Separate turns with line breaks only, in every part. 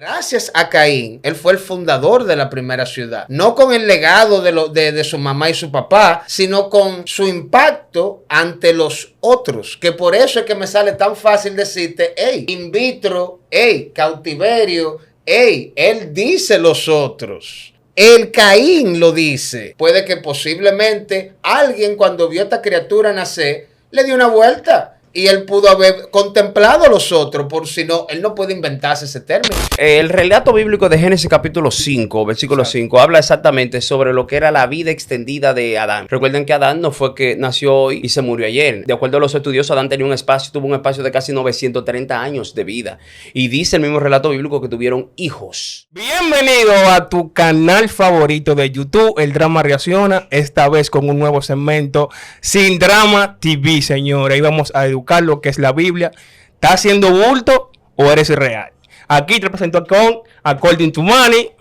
Gracias a Caín, él fue el fundador de la primera ciudad. No con el legado de su mamá y su papá, sino con su impacto ante los otros. Que por eso es que me sale tan fácil decirte, hey, in vitro, hey, cautiverio, hey, él dice los otros. El Caín lo dice. Puede que posiblemente alguien cuando vio a esta criatura nacer, le dio una vuelta. Y él pudo haber contemplado a los otros, por si no, él no puede inventarse ese término.
El relato bíblico de Génesis capítulo 5, versículo 5, habla exactamente sobre lo que era la vida extendida de Adán. Recuerden que Adán no fue que nació hoy y se murió ayer. De acuerdo a los estudiosos, Adán tenía tuvo un espacio de casi 930 años de vida. Y dice el mismo relato bíblico que tuvieron hijos.
Bienvenido a tu canal favorito de YouTube, El Drama Reacciona, esta vez con un nuevo segmento, Sin Drama TV, señores. Ahí vamos a educar lo que es la Biblia. ¿Estás haciendo bulto o eres real? Aquí te presento con According to Money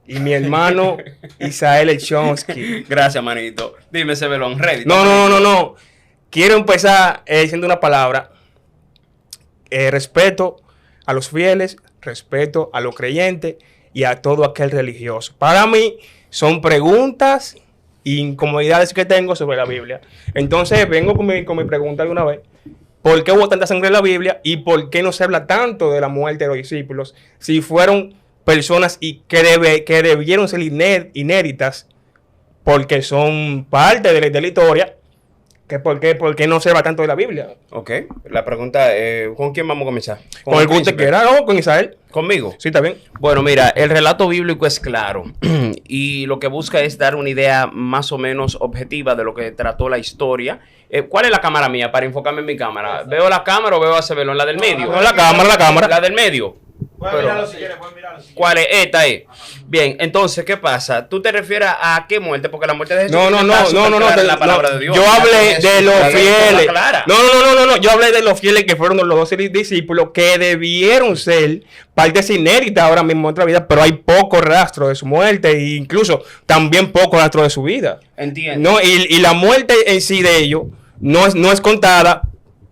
y mi hermano Isael Echonsky.
Gracias, manito. Dime, Sebelón, ready.
No. Quiero empezar diciendo una palabra. Respeto a los fieles, respeto a los creyentes y a todo aquel religioso. Para mí son preguntas e incomodidades que tengo sobre la Biblia. Entonces vengo con mi pregunta de una vez. ¿Por qué hubo tanta sangre en la Biblia? ¿Y por qué no se habla tanto de la muerte de los discípulos? Si fueron personas que debieron ser inéditas porque son parte de la historia, ¿por qué no se habla tanto de la Biblia?
Ok, la pregunta, ¿con quién vamos a comenzar?
Con el que usted quiera, ¿no? Con Isael.
¿Conmigo?
Sí, está bien.
Bueno, mira, el relato bíblico es claro y lo que busca es dar una idea más o menos objetiva de lo que trató la historia. ¿Cuál es la cámara mía para enfocarme en mi cámara? ¿Veo la cámara o veo a Sebelón? ¿La del medio?
No, la cámara.
¿La del medio?
Pueden mirarlo si quieren, pueden mirarlo si quieren.
¿Cuál es? Esta es. Bien, entonces, ¿qué pasa? ¿Tú te refieres a qué muerte? Porque la muerte de Jesús
No,
la palabra de Dios.
Yo hablé de los fieles.
Clara.
No. Yo hablé de los fieles que fueron los 12 discípulos que debieron ser partes inéditas ahora mismo en otra vida, pero hay poco rastro de su muerte e incluso también poco rastro de su vida.
Entiendo.
No, y la muerte en sí de ellos no es contada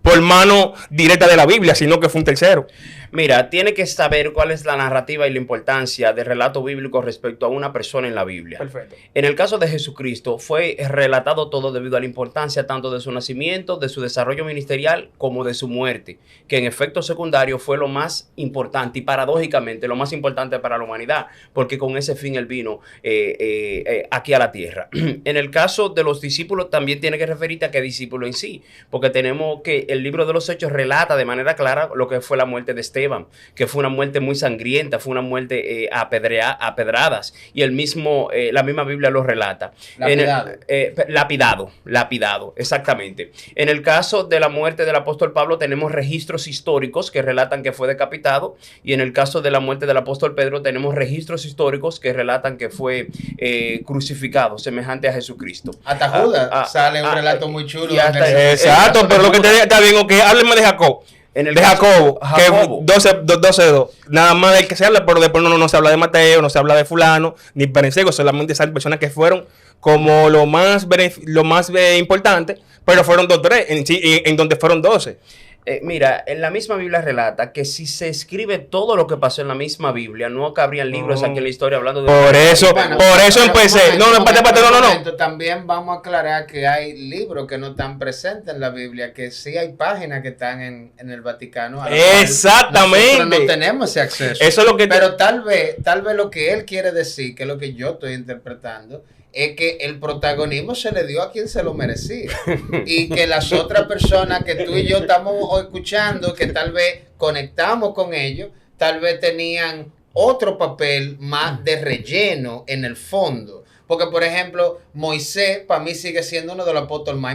por mano directa de la Biblia, sino que fue un tercero.
Mira, tiene que saber cuál es la narrativa y la importancia del relato bíblico respecto a una persona en la Biblia.
Perfecto.
En el caso de Jesucristo, fue relatado todo debido a la importancia tanto de su nacimiento, de su desarrollo ministerial, como de su muerte, que en efecto secundario fue lo más importante y paradójicamente lo más importante para la humanidad, porque con ese fin él vino aquí a la tierra. En el caso de los discípulos, también tiene que referirte a qué discípulo en sí, porque tenemos que el libro de los Hechos relata de manera clara lo que fue la muerte de Esteban, que fue una muerte muy sangrienta, fue una muerte a pedradas, y la misma Biblia lo relata. Lapidado, exactamente. En el caso de la muerte del apóstol Pablo tenemos registros históricos que relatan que fue decapitado, y en el caso de la muerte del apóstol Pedro tenemos registros históricos que relatan que fue crucificado, semejante a Jesucristo.
Hasta Judas sale un relato muy chulo.
Exacto, pero lo que te está bien, ok, hábleme de Jacob. De Jacobo, que 12-2. Nada más del que se habla, pero después no se habla de Mateo, no se habla de fulano, ni Perencejo, solamente esas personas que fueron como lo más importante, pero fueron 2-3, en donde fueron 12.
Mira, en la misma Biblia relata que si se escribe todo lo que pasó en la misma Biblia, no cabrían libros aquí en la historia hablando de...
Por eso empecé. No.
También vamos a aclarar que hay libros que no están presentes en la Biblia, que sí hay páginas que están en el Vaticano.
Exactamente.
Nosotros no tenemos ese acceso.
Eso es lo que...
Pero tal vez lo que él quiere decir, que es lo que yo estoy interpretando, es que el protagonismo se le dio a quien se lo merecía. Y que las otras personas que tú y yo estamos escuchando, que tal vez conectamos con ellos, tal vez tenían otro papel más de relleno en el fondo. Porque, por ejemplo, Moisés para mí sigue siendo uno de los apóstoles más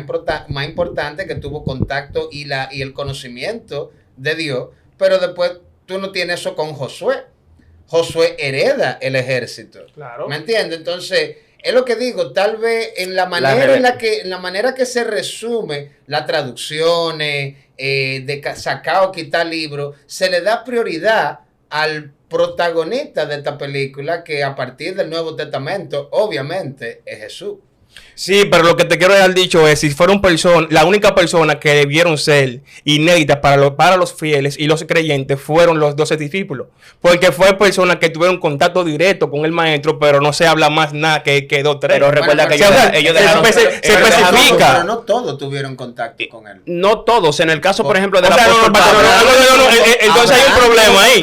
importantes que tuvo contacto y el conocimiento de Dios. Pero después tú no tienes eso con Josué. Josué hereda el ejército.
Claro.
¿Me entiendes? Entonces... es lo que digo, tal vez en la manera que se resume las traducciones, de sacar o quitar libros, se le da prioridad al protagonista de esta película, que a partir del Nuevo Testamento, obviamente, es Jesús.
Sí, pero lo que te quiero dejar dicho es, si fueron personas, la única persona que debieron ser inéditas para los fieles y los creyentes fueron los 12 discípulos, porque fue personas que tuvieron contacto directo con el maestro, pero no se habla más nada que 2, 3.
Pero recuerda que
ellos dejaron, se especifica.
Pero no todos tuvieron contacto con él.
No todos, en el caso, por ejemplo, del
o sea,
apóstol Pablo.
Entonces hay un problema ahí.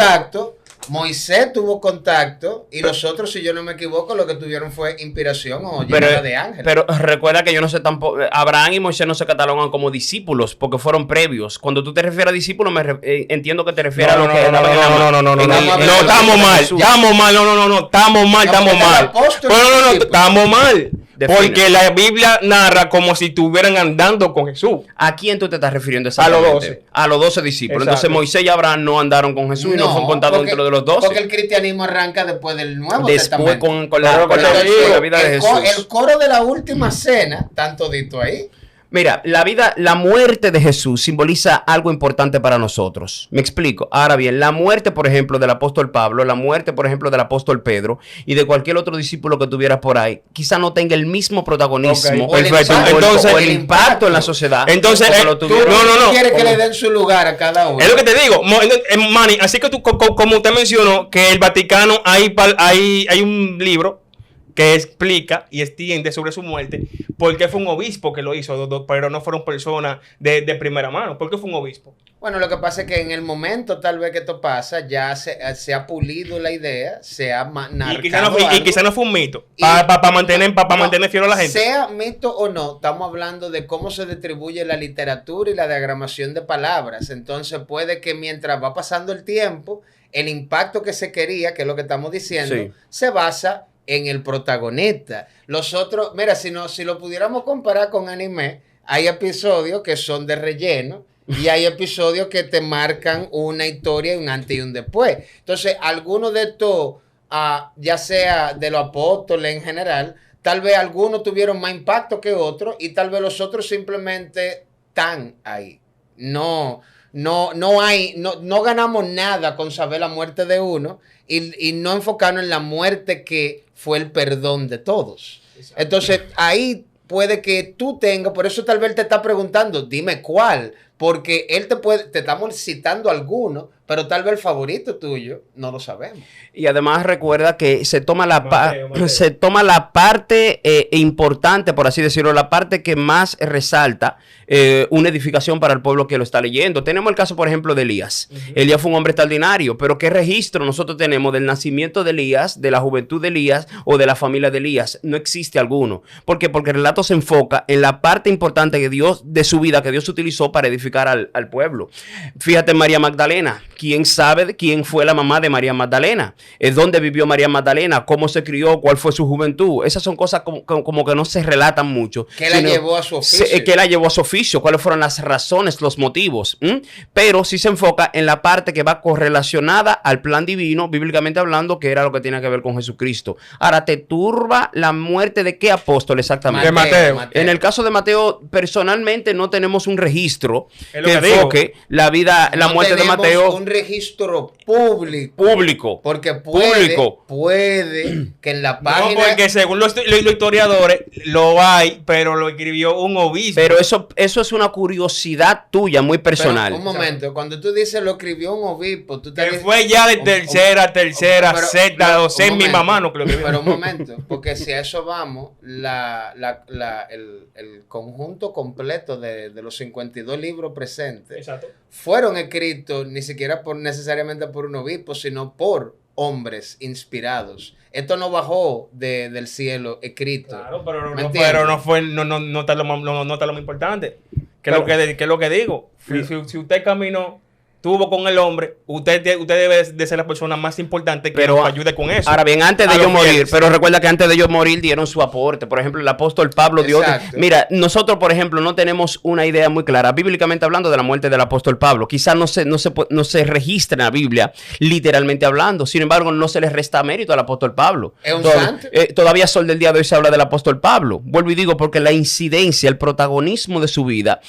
Moisés tuvo contacto y los otros, si yo no me equivoco, lo que tuvieron fue inspiración o llamada de ángel.
Pero recuerda que yo no sé tampoco, Abraham y Moisés no se catalogan como discípulos porque fueron previos. Cuando tú te refieres a discípulos, entiendo que te refieres a lo que
no, estamos mal, estamos mal, no, estamos mal. No, estamos mal. Porque la Biblia narra como si estuvieran andando con Jesús.
¿A quién tú te estás refiriendo exactamente?
A los 12.
A los 12 discípulos. Exacto. Entonces Moisés y Abraham no andaron con Jesús y no fueron contados dentro de los 12.
Porque el cristianismo arranca después del Nuevo Testamento.
Con la vida de Jesús.
El coro de la última cena, tanto dito ahí.
Mira, la muerte de Jesús simboliza algo importante para nosotros. Me explico. Ahora bien, la muerte, por ejemplo, del apóstol Pablo, la muerte, por ejemplo, del apóstol Pedro y de cualquier otro discípulo que tuviera por ahí, quizá no tenga el mismo protagonismo
o el
impacto en la sociedad.
Entonces,
tú quieres que le den su lugar a cada uno.
Es lo que te digo, Manny, así que tú, como usted mencionó, que el Vaticano hay un libro que explica y extiende sobre su muerte, porque fue un obispo que lo hizo, pero no fueron personas de primera mano. ¿Por qué fue un obispo?
Bueno, lo que pasa es que en el momento tal vez que esto pasa, ya se ha pulido la idea, se ha narcado
y quizá no fue un mito, para mantener fiel a la gente.
Sea mito o no, estamos hablando de cómo se distribuye la literatura y la diagramación de palabras. Entonces puede que mientras va pasando el tiempo, el impacto que se quería, que es lo que estamos diciendo, se basa en el protagonista. Los otros, mira, si lo pudiéramos comparar con anime, hay episodios que son de relleno y hay episodios que te marcan una historia, un antes y un después. Entonces, algunos de estos, ya sea de los apóstoles en general, tal vez algunos tuvieron más impacto que otros y tal vez los otros simplemente están ahí. No ganamos nada con saber la muerte de uno y no enfocarnos en la muerte que fue el perdón de todos. Exacto. Entonces, ahí puede que tú tengas, por eso tal vez te está preguntando, dime cuál, porque él te estamos citando algunos, pero tal vez el favorito tuyo no lo sabemos.
Y además recuerda que se toma la parte importante, por así decirlo, la parte que más resalta una edificación para el pueblo que lo está leyendo. Tenemos el caso, por ejemplo, de Elías. Elías fue un hombre extraordinario, pero ¿qué registro nosotros tenemos del nacimiento de Elías, de la juventud de Elías o de la familia de Elías? No existe alguno. ¿Por qué? Porque el relato se enfoca en la parte importante de su vida que Dios utilizó para edificar al pueblo. Fíjate en María Magdalena. ¿Quién sabe quién fue la mamá de María Magdalena? ¿Dónde vivió María Magdalena? ¿Cómo se crió? ¿Cuál fue su juventud? Esas son cosas como que no se relatan mucho.
¿Qué la llevó a su oficio?
¿Qué la llevó a su oficio? ¿Cuáles fueron las razones, los motivos? Pero sí se enfoca en la parte que va correlacionada al plan divino, bíblicamente hablando, que era lo que tiene que ver con Jesucristo. Ahora, ¿te turba la muerte de qué apóstol exactamente?
De Mateo.
En el caso de Mateo, personalmente no tenemos un registro que enfoque la vida, la muerte de Mateo.
Un registro público. Porque puede que en la página...
No, porque según los historiadores lo hay, pero lo escribió un obispo.
Pero eso es una curiosidad tuya, muy personal.
Pero, un momento, cuando tú dices lo escribió un obispo, tú te
dices, fue ya de tercera, sexta, o sea, mi mamá no que lo escribió.
Pero un momento, porque si a eso vamos, el conjunto completo de los 52 libros presentes,
exacto,
fueron escritos ni siquiera necesariamente por un obispo, sino por hombres inspirados. Esto no bajó del cielo escrito.
Claro, pero no fue, no está lo más importante. ¿Qué es lo que digo? Si usted caminó, tuvo con el hombre, usted debe de ser la persona más importante que nos ayude con eso.
Ahora bien, antes de ellos morir, pero recuerda que antes de ellos morir dieron su aporte. Por ejemplo, el apóstol Pablo dio... Mira, nosotros, por ejemplo, no tenemos una idea muy clara, bíblicamente hablando, de la muerte del apóstol Pablo. Quizás no se registra en la Biblia, literalmente hablando. Sin embargo, no se le resta mérito al apóstol Pablo.
Es un santo.
Todavía sol del día de hoy se habla del apóstol Pablo. Vuelvo y digo, porque la incidencia, el protagonismo de su vida,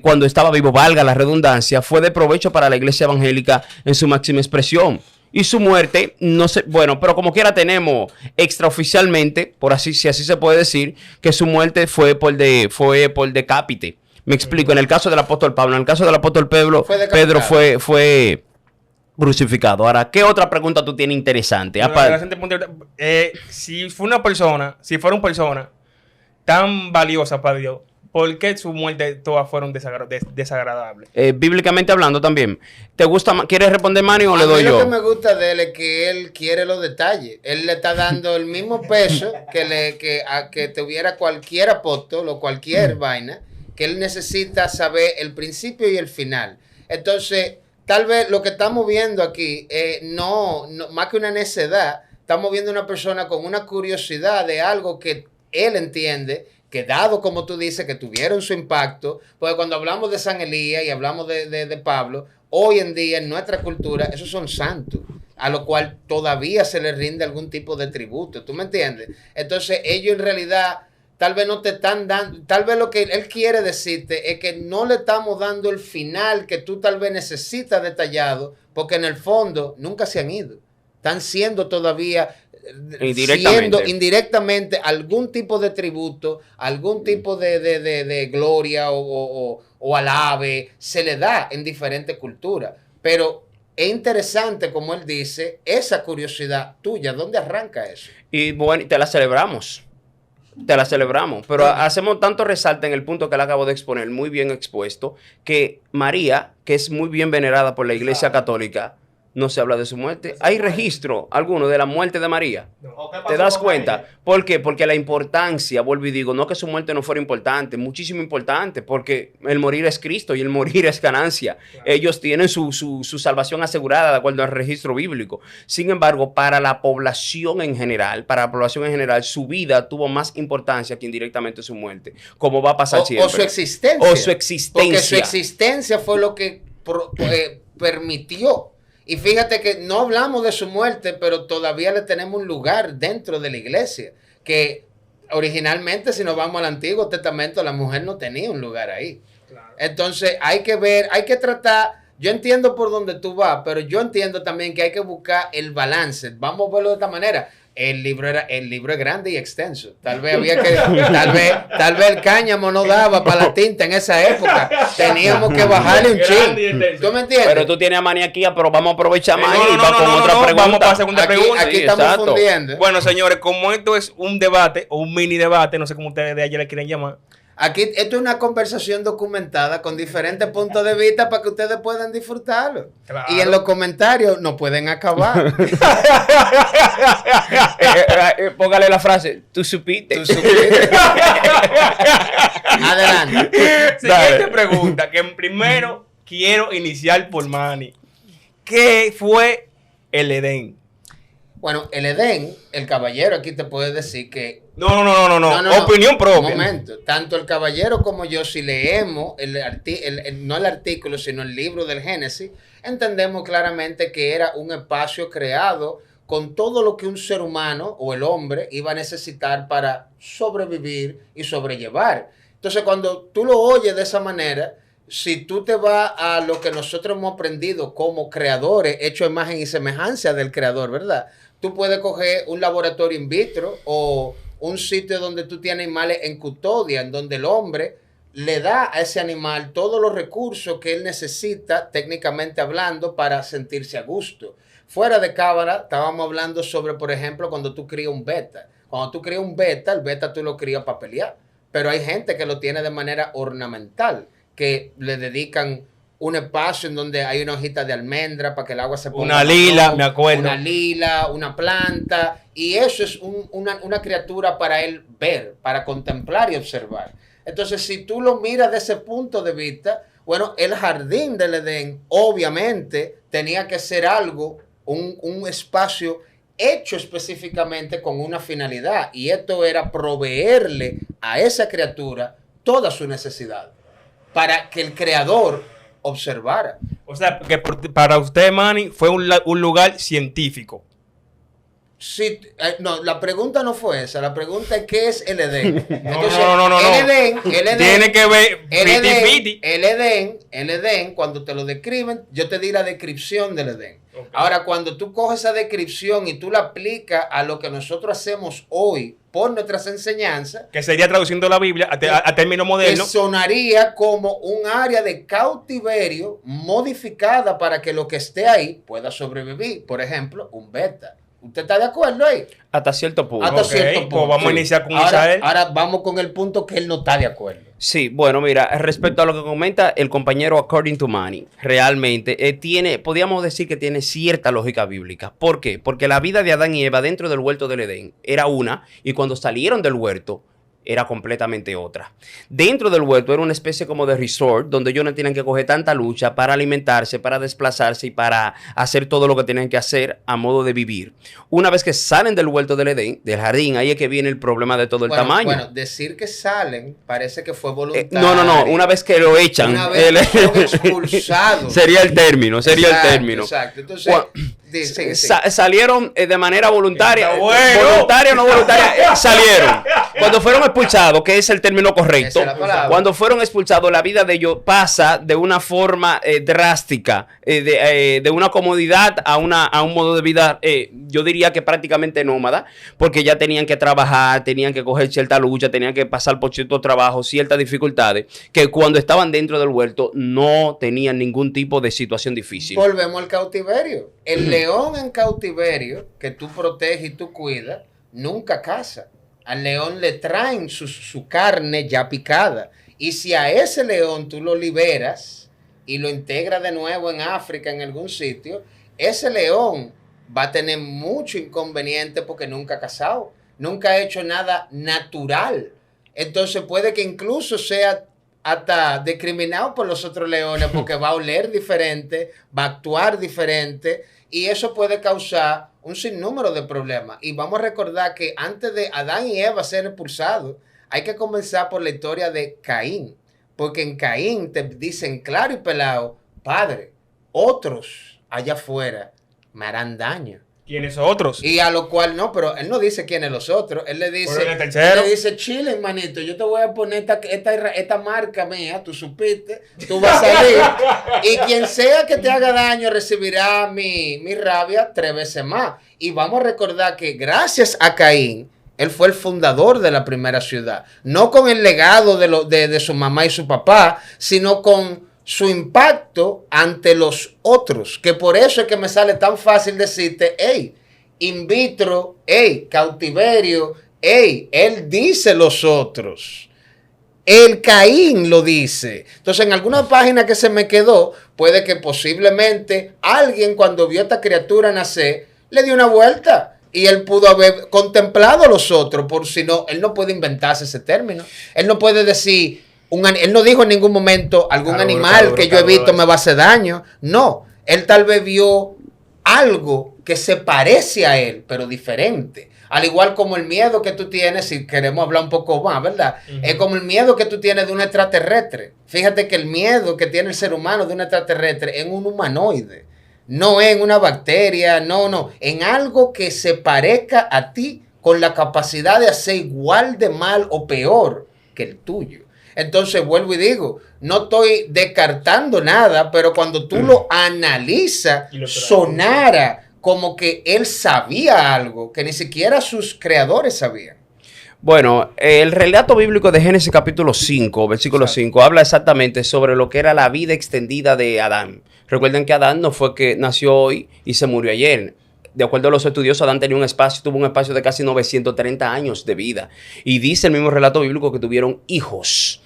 cuando estaba vivo, valga la redundancia, fue de provecho para la iglesia evangélica en su máxima expresión. Y su muerte, no sé, bueno, pero como quiera tenemos extraoficialmente, por así, si así se puede decir, que su muerte fue por decápite. Me explico, en el caso del apóstol Pablo, en el caso del apóstol Pedro, Pedro fue crucificado. Ahora, ¿qué otra pregunta tú tienes interesante?
Si fuera una persona tan valiosa para Dios, ¿por qué su muerte todas fueron desagradables?
Bíblicamente hablando también. ¿Te gusta más? ¿Quieres responder, Manny, o le doy yo?
Lo que me gusta de él es que él quiere los detalles. Él le está dando el mismo peso que tuviera cualquier apóstol o cualquier vaina, que él necesita saber el principio y el final. Entonces, tal vez lo que estamos viendo aquí, no, más que una necedad, estamos viendo una persona con una curiosidad de algo que él entiende, que dado, como tú dices, que tuvieron su impacto, porque cuando hablamos de San Elías y hablamos de Pablo, hoy en día en nuestra cultura, esos son santos, a lo cual todavía se les rinde algún tipo de tributo, ¿tú me entiendes? Entonces ellos en realidad tal vez no te están dando, tal vez lo que él quiere decirte es que no le estamos dando el final que tú tal vez necesitas detallado, porque en el fondo nunca se han ido, están siendo todavía... indirectamente algún tipo de tributo, algún tipo de gloria o alabe se le da en diferentes culturas. Pero es interesante, como él dice, esa curiosidad tuya, ¿dónde arranca eso?
Y bueno, te la celebramos. Pero hacemos tanto resalta en el punto que le acabo de exponer, muy bien expuesto, que María, que es muy bien venerada por la Iglesia Católica, no se habla de su muerte. ¿Hay registro alguno de la muerte de María? ¿Te das cuenta? ¿Por qué? Porque la importancia, vuelvo y digo, no que su muerte no fuera importante, muchísimo importante, porque el morir es Cristo y el morir es ganancia. Claro. Ellos tienen su salvación asegurada de acuerdo al registro bíblico. Sin embargo, para la población en general, su vida tuvo más importancia que indirectamente su muerte, como va a pasar siempre.
O su existencia. Porque su existencia fue lo que permitió. Y fíjate que no hablamos de su muerte, pero todavía le tenemos un lugar dentro de la iglesia. Que originalmente, si nos vamos al Antiguo Testamento, la mujer no tenía un lugar ahí. Claro. Entonces hay que ver, hay que tratar. Yo entiendo por dónde tú vas, pero yo entiendo también que hay que buscar el balance. Vamos a verlo de esta manera. El libro es grande y extenso. Tal vez tal vez el cáñamo no daba para la tinta en esa época. Teníamos que bajarle un chin. ¿Tú me entiendes?
Pero tú tienes maniaquía, pero vamos a aprovechar más y va con otra pregunta.
Vamos para la segunda pregunta.
Aquí estamos fundiendo.
Bueno, señores, como esto es un debate o un mini debate, no sé cómo ustedes de ayer le quieren llamar.
Aquí esto es una conversación documentada con diferentes puntos de vista para que ustedes puedan disfrutarlo. Claro. Y en los comentarios no pueden acabar.
Póngale la frase, tú supiste.
Adelante.
Siguiente pregunta, que primero quiero iniciar por Manny. ¿Qué fue el Edén?
Bueno, el Edén, el caballero aquí te puede decir que...
No. Opinión propia.
Un momento. Tanto el caballero como yo, si leemos no el artículo, sino el libro del Génesis, entendemos claramente que era un espacio creado con todo lo que un ser humano o el hombre iba a necesitar para sobrevivir y sobrellevar. Entonces, cuando tú lo oyes de esa manera, si tú te vas a lo que nosotros hemos aprendido como creadores, hecho a imagen y semejanza del creador, ¿verdad? Tú puedes coger un laboratorio in vitro o un sitio donde tú tienes animales en custodia, en donde el hombre le da a ese animal todos los recursos que él necesita, técnicamente hablando, para sentirse a gusto. Fuera de cámara, estábamos hablando sobre, por ejemplo, cuando tú crías un beta. Cuando tú crías un beta, el beta tú lo crías para pelear. Pero hay gente que lo tiene de manera ornamental, que le dedican un espacio en donde hay una hojita de almendra para que el agua se ponga.
Una lila, me acuerdo.
Una lila, una planta. Y eso es una criatura para él ver, para contemplar y observar. Entonces, si tú lo miras de ese punto de vista, bueno, el jardín del Edén obviamente tenía que ser algo, un espacio hecho específicamente con una finalidad. Y esto era proveerle a esa criatura toda su necesidad para que el creador observara.
O sea, que para usted, Manny, fue un lugar científico.
Si, no, la pregunta no fue esa. La pregunta es ¿qué es el Edén? Entonces,
no.
El Edén,
Tiene que ver
el Edén, cuando te lo describen, yo te di la descripción del Edén. Okay. Ahora, cuando tú coges esa descripción y tú la aplicas a lo que nosotros hacemos hoy por nuestras enseñanzas,
que sería traduciendo la Biblia a término moderno,
que sonaría como un área de cautiverio modificada para que lo que esté ahí pueda sobrevivir. Por ejemplo, un beta. ¿Usted está de acuerdo ahí?
Hasta cierto punto.
Hasta cierto punto.
Pues vamos a iniciar con
ahora,
Israel.
Ahora vamos con el punto que él no está de acuerdo.
Sí, bueno, mira, respecto a lo que comenta el compañero According to Money, realmente podríamos decir que tiene cierta lógica bíblica. ¿Por qué? Porque la vida de Adán y Eva dentro del huerto del Edén era una, y cuando salieron del huerto era completamente otra. Dentro del huerto era una especie como de resort donde ellos no tenían que coger tanta lucha para alimentarse, para desplazarse y para hacer todo lo que tenían que hacer a modo de vivir. Una vez que salen del huerto del Edén, del jardín, ahí es que viene el problema de todo el tamaño.
Bueno, decir que salen parece que fue voluntario.
No, una vez que lo echan.
Una vez que son expulsados.
Sería el término.
Exacto. Entonces,
salieron de manera voluntaria. Voluntaria o no voluntaria, salieron. Cuando fueron expulsados, que es el término correcto, cuando fueron expulsados, la vida de ellos pasa de una forma drástica, de una comodidad a un modo de vida, yo diría que prácticamente nómada, porque ya tenían que trabajar, tenían que coger cierta lucha, tenían que pasar por ciertos trabajos, ciertas dificultades, que cuando estaban dentro del huerto no tenían ningún tipo de situación difícil.
Volvemos al cautiverio. El león en cautiverio, que tú proteges y tú cuidas, nunca caza. Al león le traen su carne ya picada. Y si a ese león tú lo liberas y lo integras de nuevo en África, en algún sitio, ese león va a tener mucho inconveniente porque nunca ha cazado, nunca ha hecho nada natural. Entonces puede que incluso sea hasta discriminado por los otros leones porque va a oler diferente, va a actuar diferente y eso puede causar un sinnúmero de problemas. Y vamos a recordar que antes de Adán y Eva ser expulsados, hay que comenzar por la historia de Caín. Porque en Caín te dicen claro y pelado, padre, otros allá afuera me harán daño.
¿Quiénes otros?
Y a lo cual no, pero él no dice quiénes los otros. Él le dice, chile, hermanito, yo te voy a poner esta marca mía, tú supiste, tú vas a salir. Y quien sea que te haga daño recibirá mi rabia 3 veces más. Y vamos a recordar que gracias a Caín, él fue el fundador de la primera ciudad. No con el legado de su mamá y su papá, sino con su impacto ante los otros, que por eso es que me sale tan fácil decirte, hey, in vitro, hey, cautiverio, hey, él dice los otros. El Caín lo dice. Entonces, en alguna página que se me quedó, puede que posiblemente alguien cuando vio a esta criatura nacer, le dio una vuelta. Y él pudo haber contemplado a los otros, por si no, él no puede inventarse ese término. Él no puede decir... él no dijo en ningún momento algún animal que yo he visto me va a hacer daño. No, él tal vez vio algo que se parece a él, pero diferente. Al igual como el miedo que tú tienes, si queremos hablar un poco más, ¿verdad? Es como el miedo que tú tienes de un extraterrestre. Fíjate que el miedo que tiene el ser humano de un extraterrestre es en un humanoide. No en una bacteria, no. En algo que se parezca a ti con la capacidad de hacer igual de mal o peor que el tuyo. Entonces, vuelvo y digo, no estoy descartando nada, pero cuando tú lo analizas, sonara como que él sabía algo que ni siquiera sus creadores sabían.
Bueno, el relato bíblico de Génesis capítulo 5, versículo 5, habla exactamente sobre lo que era la vida extendida de Adán. Recuerden que Adán no fue que nació hoy y se murió ayer. De acuerdo a los estudiosos, Adán tuvo un espacio de casi 930 años de vida. Y dice el mismo relato bíblico que tuvieron hijos.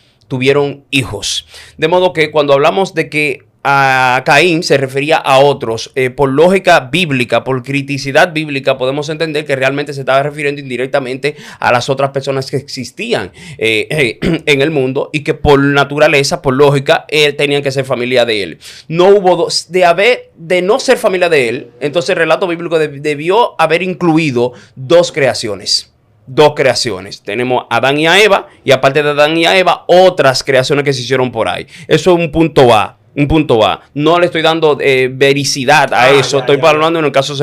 De modo que cuando hablamos de que a Caín se refería a otros, por lógica bíblica, por criticidad bíblica, podemos entender que realmente se estaba refiriendo indirectamente a las otras personas que existían en el mundo y que por naturaleza, por lógica, tenían que ser familia de él. No hubo de no ser familia de él, entonces el relato bíblico debió haber incluido 2 creaciones. Tenemos a Adán y a Eva, y aparte de Adán y a Eva, otras creaciones que se hicieron por ahí. Eso es un punto A. Un punto A. No le estoy dando vericidad a eso. Estoy hablando en el caso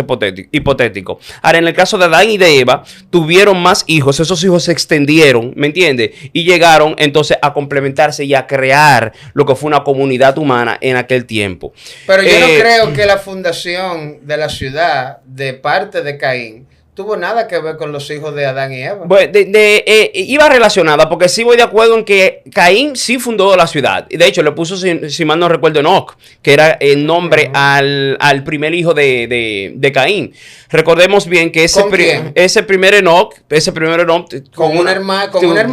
hipotético. Ahora, en el caso de Adán y de Eva, tuvieron más hijos. Esos hijos se extendieron, ¿me entiendes? Y llegaron entonces a complementarse y a crear lo que fue una comunidad humana en aquel tiempo.
Pero yo no creo que la fundación de la ciudad de parte de Caín tuvo nada que ver con los hijos de Adán y Eva.
Bueno, iba relacionada, porque sí voy de acuerdo en que Caín sí fundó la ciudad. Y de hecho le puso, si mal no recuerdo, Enoch, que era el nombre al primer hijo de Caín. Recordemos bien que ese primer Enoch
con un hermano.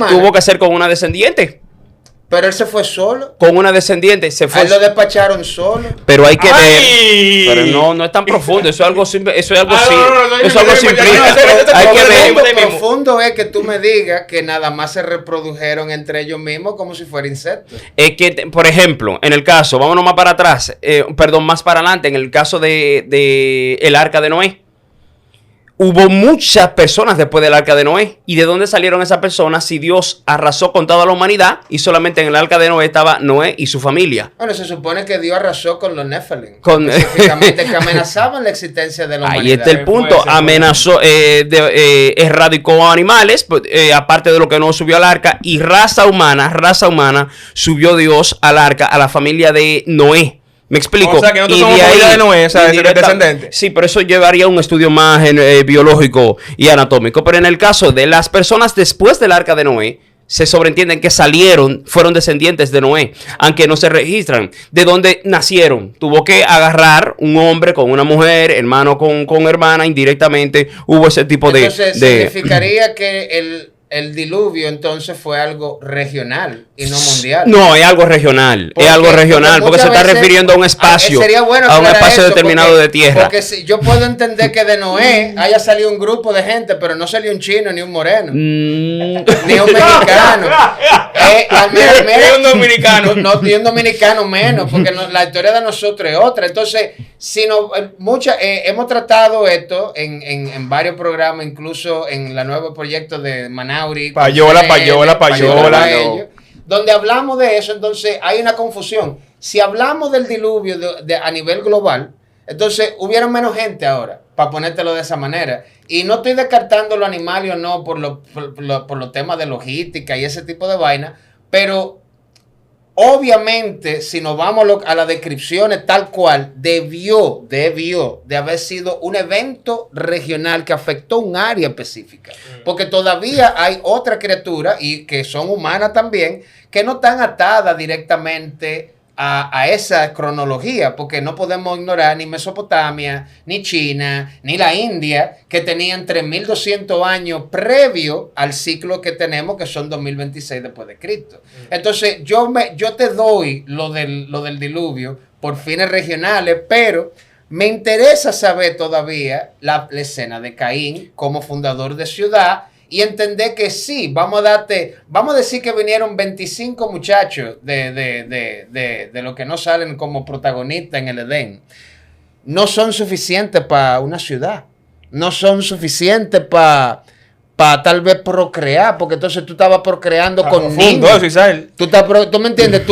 Tuvo que ser con una descendiente.
Pero él se fue solo.
Con una descendiente se fue.
A él lo despacharon solo.
Pero hay que ver. Pero no es tan profundo. Eso es algo simple. Eso es algo simple. Hay que ver.
Lo profundo es que tú me digas que nada más se reprodujeron entre ellos mismos como si fueran insectos.
Es que, por ejemplo, en el caso, vámonos más para atrás, más para adelante, en el caso de el arca de Noé. Hubo muchas personas después del arca de Noé. ¿Y de dónde salieron esas personas si Dios arrasó con toda la humanidad y solamente en el arca de Noé estaba Noé y su familia?
Bueno, se supone que Dios arrasó con los Nephilim. Específicamente que amenazaban la existencia de la humanidad.
Ahí está el punto. Amenazó, erradicó animales, aparte de lo que no subió al arca. Y raza humana, subió Dios al arca, a la familia de Noé. Me explico.
O sea, que nosotros somos familia de Noé, o sea, descendiente.
Sí, pero eso llevaría un estudio más biológico y anatómico. Pero en el caso de las personas después del arca de Noé, se sobreentienden que fueron descendientes de Noé, aunque no se registran. ¿De dónde nacieron? Tuvo que agarrar un hombre con una mujer, hermano con hermana, indirectamente hubo ese tipo de...
Entonces, significaría que el diluvio entonces fue algo regional y no mundial.
No, es algo regional. Porque se está refiriendo a un espacio.
Sería bueno
a un espacio determinado de tierra.
Porque yo puedo entender que de Noé haya salido un grupo de gente, pero no salió un chino ni un moreno. Ni un mexicano.
Ni un dominicano.
Ni un dominicano menos, porque la historia de nosotros es otra. Entonces, hemos tratado esto en varios programas, incluso en la nuevo proyecto de Manauri.
Payola.
Donde hablamos de eso, entonces hay una confusión. Si hablamos del diluvio a nivel global, entonces hubieron menos gente ahora, para ponértelo de esa manera. Y no estoy descartando lo animal o no por los temas de logística y ese tipo de vaina, pero obviamente, si nos vamos a las descripciones tal cual, debió de haber sido un evento regional que afectó un área específica. Porque todavía hay otras criaturas, y que son humanas también, que no están atadas directamente a esa cronología, porque no podemos ignorar ni Mesopotamia, ni China, ni la India, que tenían 3.200 años previo al ciclo que tenemos, que son 2026 después de Cristo. Entonces, yo te doy lo del diluvio por fines regionales, pero me interesa saber todavía la escena de Caín como fundador de ciudad, y entender que sí, vamos a decir que vinieron 25 muchachos de lo que no salen como protagonistas en el Edén. No son suficientes para una ciudad. No son suficientes para tal vez procrear, porque entonces tú estabas procreando con niños. Tú me entiendes,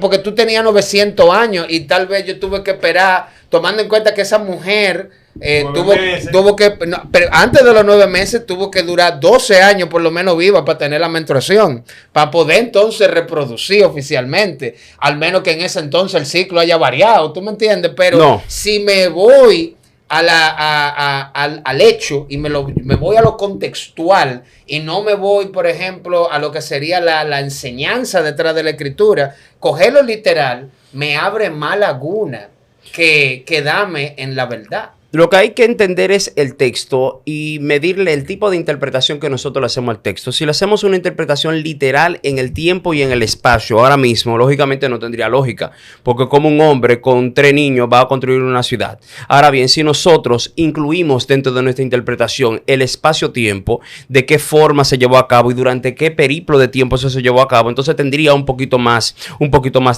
porque tú tenías 900 años y tal vez yo tuve que esperar, tomando en cuenta que esa mujer pero antes de los 9 meses tuvo que durar 12 años por lo menos viva para tener la menstruación, para poder entonces reproducir oficialmente, al menos que en ese entonces el ciclo haya variado, ¿tú me entiendes? Pero si me voy al hecho y me voy a lo contextual y no me voy, por ejemplo, a lo que sería la enseñanza detrás de la escritura, cogerlo literal me abre más laguna que quedarme en la verdad.
Lo que hay que entender es el texto y medirle el tipo de interpretación que nosotros le hacemos al texto. Si le hacemos una interpretación literal en el tiempo y en el espacio, ahora mismo, lógicamente no tendría lógica, porque como un hombre con 3 niños va a construir una ciudad. Ahora bien, si nosotros incluimos dentro de nuestra interpretación el espacio-tiempo, de qué forma se llevó a cabo y durante qué periplo de tiempo eso se llevó a cabo, entonces tendría un poquito más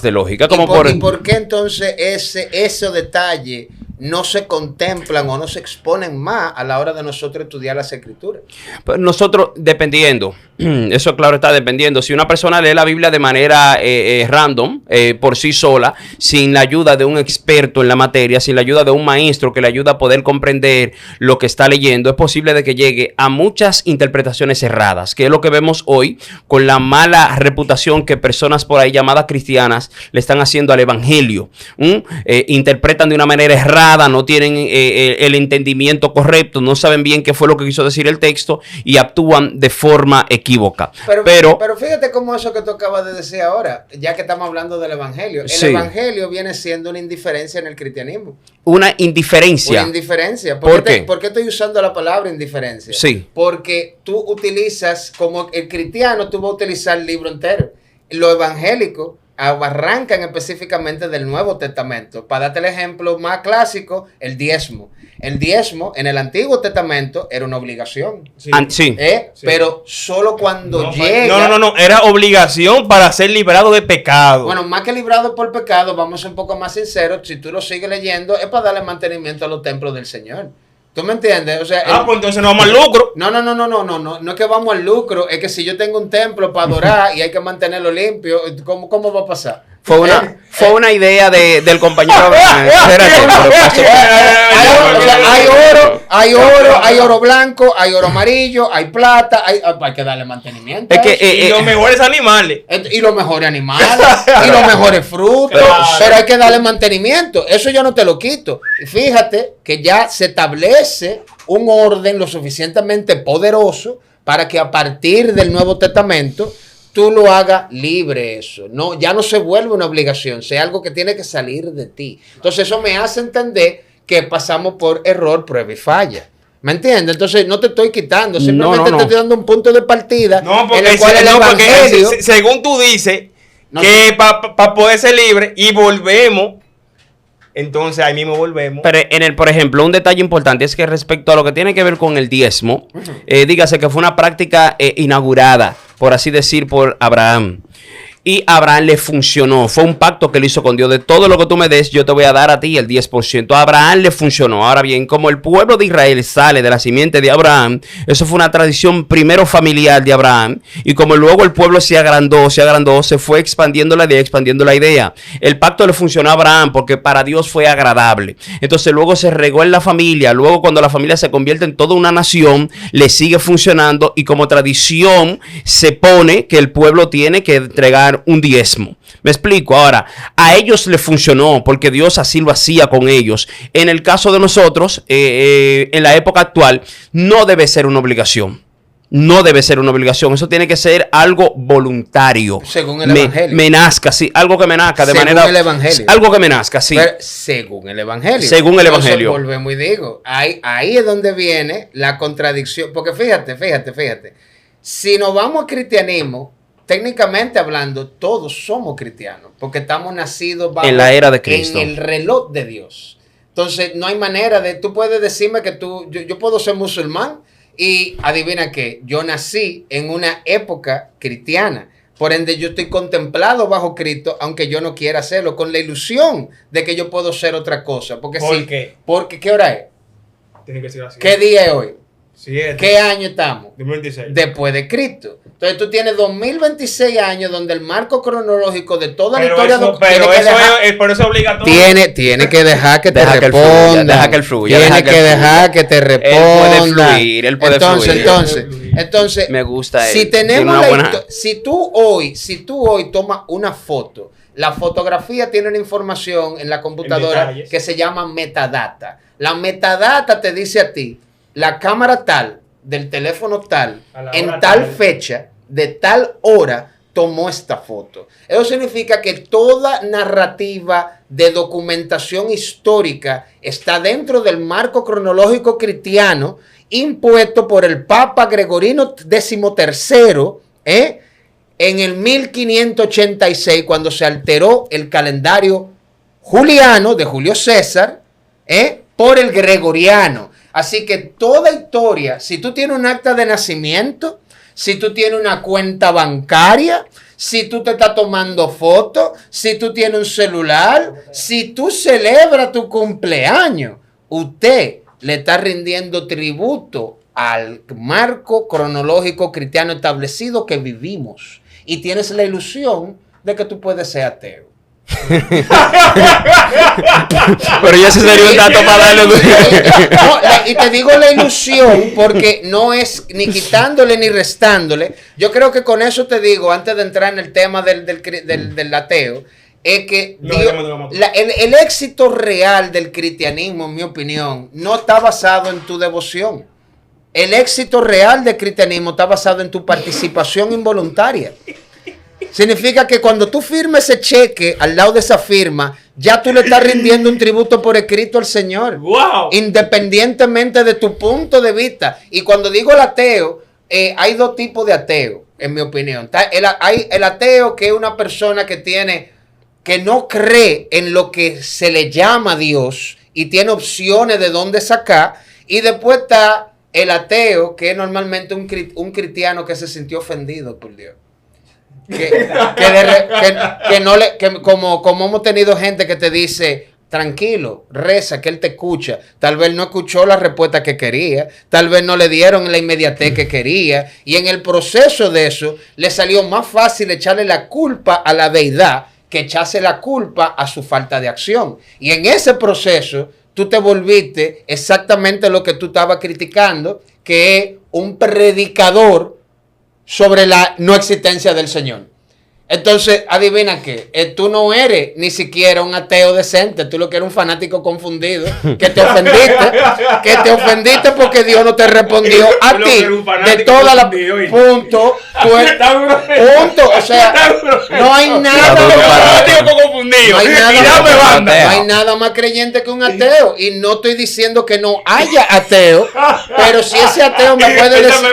de lógica.
¿Y por qué entonces ese detalle no se contemplan o no se exponen más a la hora de nosotros estudiar las escrituras?
Pues nosotros, dependiendo, Eso claro está dependiendo. Si una persona lee la Biblia de manera random, por sí sola, sin la ayuda de un experto en la materia, sin la ayuda de un maestro que le ayuda a poder comprender lo que está leyendo, es posible de que llegue a muchas interpretaciones erradas, que es lo que vemos hoy con la mala reputación que personas por ahí llamadas cristianas le están haciendo al evangelio. Interpretan de una manera errada, no tienen el entendimiento correcto, no saben bien qué fue lo que quiso decir el texto y actúan de forma equívoca. Pero
fíjate cómo eso que tú acabas de decir ahora, ya que estamos hablando del evangelio. El evangelio viene siendo una indiferencia en el cristianismo.
Una indiferencia.
Una indiferencia.
¿Por qué?
¿Por qué estoy usando la palabra indiferencia?
Sí.
Porque tú utilizas, como el cristiano, tú vas a utilizar el libro entero. Lo evangélico arrancan específicamente del Nuevo Testamento. Para darte el ejemplo más clásico, el diezmo. El diezmo en el Antiguo Testamento era una obligación.
Sí.
Sí.
Sí.
Pero solo cuando llega...
No, era obligación para ser librado de pecado.
Bueno, más que librado por pecado, vamos a ser un poco más sinceros, si tú lo sigues leyendo, es para darle mantenimiento a los templos del Señor. ¿Tú me entiendes? O sea,
pues entonces no vamos al lucro.
No es que vamos al lucro, es que si yo tengo un templo para adorar y hay que mantenerlo limpio, ¿cómo va a pasar?
Fue una idea del compañero Abraham.
Hay oro blanco, hay oro amarillo, hay plata, hay que darle mantenimiento.
Es que,
Y los mejores animales.
Y los mejores animales, y los mejores frutos, pero hay que darle mantenimiento. Eso yo no te lo quito. Y fíjate que ya se establece un orden lo suficientemente poderoso para que a partir del Nuevo Testamento tú lo hagas libre eso. No, ya no se vuelve una obligación, sea algo que tiene que salir de ti. Entonces eso me hace entender que pasamos por error, prueba y falla. ¿Me entiendes? Entonces no te estoy quitando, simplemente te estoy dando un punto de partida en el cual el evangelio...
según tú dices, que para poder ser libre y volvemos, entonces ahí mismo volvemos.
Pero por ejemplo, un detalle importante es que respecto a lo que tiene que ver con el diezmo, dígase que fue una práctica inaugurada, por así decir, por Abraham. Y a Abraham le funcionó. Fue un pacto que él hizo con Dios. De todo lo que tú me des, yo te voy a dar a ti el 10%. A Abraham le funcionó. Ahora bien, como el pueblo de Israel sale de la simiente de Abraham, eso fue una tradición primero familiar de Abraham. Y como luego el pueblo se agrandó, se fue expandiendo la idea. El pacto le funcionó a Abraham porque para Dios fue agradable. Entonces luego se regó en la familia. Luego cuando la familia se convierte en toda una nación, le sigue funcionando. Y como tradición se pone que el pueblo tiene que entregar un diezmo. Me explico. Ahora, a ellos le funcionó porque Dios así lo hacía con ellos. En el caso de nosotros, en la época actual, no debe ser una obligación. No debe ser una obligación. Eso tiene que ser algo voluntario.
Según el evangelio.
Me nazca, sí. Algo que me nazca de manera.
Según el evangelio.
Algo que me nazca, sí.
Pero según el evangelio.
Según el evangelio.
Entonces, volvemos y digo, ahí es donde viene la contradicción. Porque fíjate. Si nos vamos al cristianismo, técnicamente hablando, todos somos cristianos, porque estamos nacidos bajo
en la era de Cristo,
en el reloj de Dios. Entonces, no hay manera de, tú puedes decirme que yo puedo ser musulmán y adivina qué, yo nací en una época cristiana. Por ende, yo estoy contemplado bajo Cristo, aunque yo no quiera hacerlo, con la ilusión de que yo puedo ser otra cosa. Porque
¿Por qué?
Porque, ¿qué hora es?
Tiene que ser así.
¿Qué día es hoy?
7.
¿Qué año estamos?
2026.
Después de Cristo. Entonces tú tienes 2026 años donde el marco cronológico de toda la historia
pero eso es obligatorio.
Tiene que dejar que te
responda.
Deja que él fluya. Tiene que dejar que te responda.
Él puede fluir.
Entonces,
me gusta
si tenemos si tú hoy tomas una foto, la fotografía tiene una información en la computadora que se llama metadata. La metadata te dice a ti, la cámara tal, del teléfono tal, en tal fecha, de tal hora, tomó esta foto. Eso significa que toda narrativa de documentación histórica está dentro del marco cronológico cristiano impuesto por el Papa Gregorino XIII, en el 1586, cuando se alteró el calendario juliano de Julio César, por el gregoriano. Así que toda historia, si tú tienes un acta de nacimiento, si tú tienes una cuenta bancaria, si tú te estás tomando fotos, si tú tienes un celular, si tú celebras tu cumpleaños, usted le está rindiendo tributo al marco cronológico cristiano establecido que vivimos. Y tienes la ilusión de que tú puedes ser ateo.
Pero ya ese sería un dato para darle.
Y te digo la ilusión porque no es ni quitándole ni restándole. Yo creo que con eso te digo, antes de entrar en el tema del ateo, es que el éxito real del cristianismo, en mi opinión, no está basado en tu devoción. El éxito real del cristianismo está basado en tu participación involuntaria. Significa que cuando tú firmes ese cheque al lado de esa firma, ya tú le estás rindiendo un tributo por escrito al Señor.
¡Wow!
Independientemente de tu punto de vista. Y cuando digo el ateo, hay dos tipos de ateo, en mi opinión. Hay el ateo que es una persona que no cree en lo que se le llama Dios y tiene opciones de dónde sacar. Y después está el ateo que es normalmente un cristiano que se sintió ofendido por Dios. Como hemos tenido gente que te dice, tranquilo, reza, que él te escucha. Tal vez no escuchó la respuesta que quería, tal vez no le dieron la inmediatez que quería, y en el proceso de eso le salió más fácil echarle la culpa a la deidad que echarse la culpa a su falta de acción. Y en ese proceso tú te volviste exactamente lo que tú estabas criticando, que es un predicador sobre la no existencia del Señor. Entonces, adivina qué, tú no eres ni siquiera un ateo decente, tú lo que eres un fanático confundido, que te ofendiste porque Dios no te respondió a ti de toda la punto, o sea, no hay nada más creyente que un ateo, y no estoy diciendo que no haya ateo, pero si ese ateo me puede decir,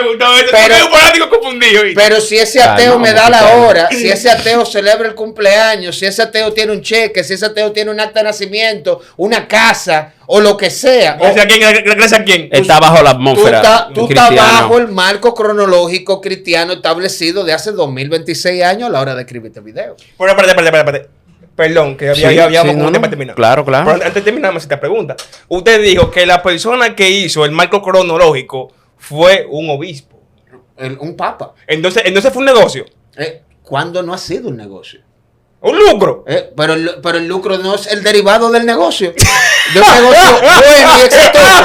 pero si ese ateo me da la hora, si ese ateo celebra el cumpleaños, si ese ateo tiene un cheque, si ese ateo tiene un acta de nacimiento, una casa o lo que sea.
¿Gracias a quién?
Está bajo la atmósfera.
Tú estás bajo el marco cronológico cristiano establecido de hace 2026 años a la hora de escribir este video.
Pero espérate. Perdón, que habíamos un tema terminado.
Claro.
Pero antes de terminar esta pregunta, usted dijo que la persona que hizo el marco cronológico fue un obispo.
Un papa.
Entonces fue un negocio.
¿Cuándo no ha sido un negocio?
Un lucro.
Pero el lucro no es el derivado del negocio. De un negocio bueno y exitoso.